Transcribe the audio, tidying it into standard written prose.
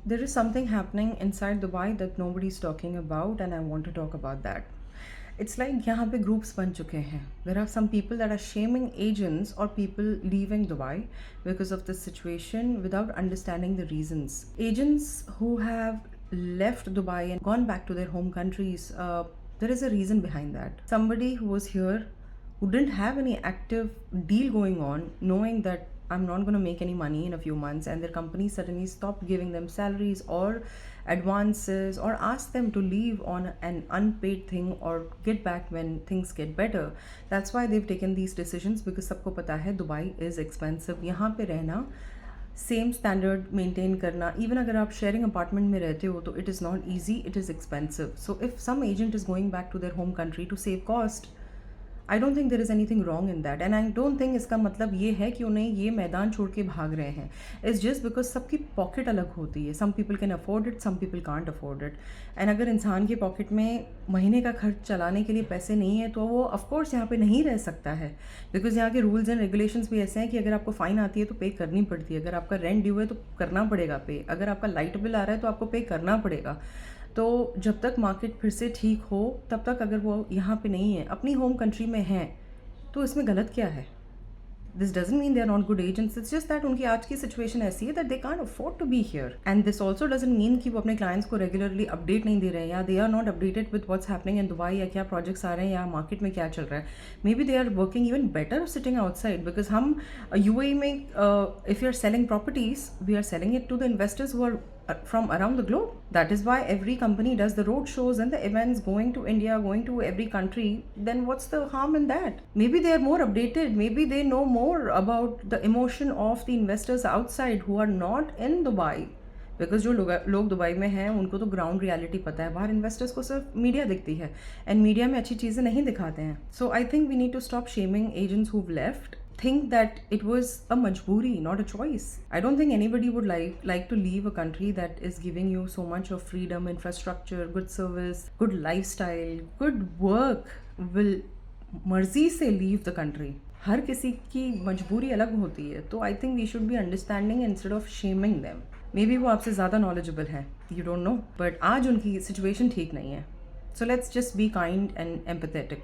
There is something happening inside Dubai that nobody's talking about, and I want to talk about that. It's like यहाँ पे groups बन चुके हैं. There are some people that are shaming agents or people leaving Dubai because of this situation without understanding the reasons. Agents who have left Dubai and gone back to their home countries, there is a reason behind that. Somebody who was here who didn't have any active deal going on, knowing that I'm not going to make any money in a few months, and their company suddenly stopped giving them salaries or advances or asked them to leave on an unpaid thing or get back when things get better. That's why they've taken these decisions, because सबको पता है Dubai is expensive. यहाँ पे रहना, same standard maintain करना, even अगर आप sharing apartment में रहते हो तो it is not easy, it is expensive. So if some agent is going back to their home country to save cost, I don't think there is anything wrong in that, and I don't think इसका मतलब ये है कि उन्हें ये मैदान छोड़ के भाग रहे हैं. इट्स जस्ट बिकॉज सबकी पॉकेट अलग होती है. Some people can afford it, some people can't afford it. And अगर इंसान की पॉकेट में महीने का खर्च चलाने के लिए पैसे नहीं है तो वो ऑफकोर्स यहाँ पे नहीं रह सकता है, बिकॉज यहाँ के रूल्स एंड रेगुलेशंस भी ऐसे हैं कि अगर आपको फ़ाइन आती है तो पे करनी पड़ती है, अगर आपका रेंट ड्यू है तो करना पड़ेगा पे, अगर आपका लाइट बिल आ रहा है तो आपको पे करना पड़ेगा. तो जब तक मार्केट फिर से ठीक हो तब तक अगर वो यहाँ पे नहीं है, अपनी होम कंट्री में हैं, तो इसमें गलत क्या है? This doesn't mean they are not good agents, it's just that उनकी आज की सिचुएशन ऐसी है that they can't afford to be here. And this also doesn't mean कि वो अपने क्लाइंट्स को रेगुलरली अपडेट नहीं दे रहे हैं, या they are not updated with what's happening in Dubai, या क्या प्रोजेक्ट्स आ रहे हैं, या मार्केट में क्या चल रहा है. Maybe they are working even better sitting outside, because हम यूएई में if you are selling properties, we are selling it to the investors who are from around the globe. That is why every company does the road shows and the events, going to India, going to every country. Then what's the harm in that? Maybe they are more updated, maybe they know more about the emotion of the investors outside who are not in Dubai. Because जो लोग Dubai में हैं उनको तो ground reality पता है, बाहर investors को सिर्फ मीडिया दिखती है, एंड मीडिया में अच्छी चीज़ें नहीं दिखाते हैं. So I think we need to stop shaming agents who left. Think that it was a majboori, not a choice. I don't think anybody would like to leave a country that is giving you so much of freedom, infrastructure, good service, good lifestyle, good work, will मर्जी से leave the country. हर किसी की मजबूरी अलग होती है, तो I think we should be understanding instead of shaming them. Maybe वो आपसे ज़्यादा नॉलेजेबल है, यू डोंट नो, बट आज उनकी सिचुएशन ठीक नहीं है. So let's just be kind and empathetic.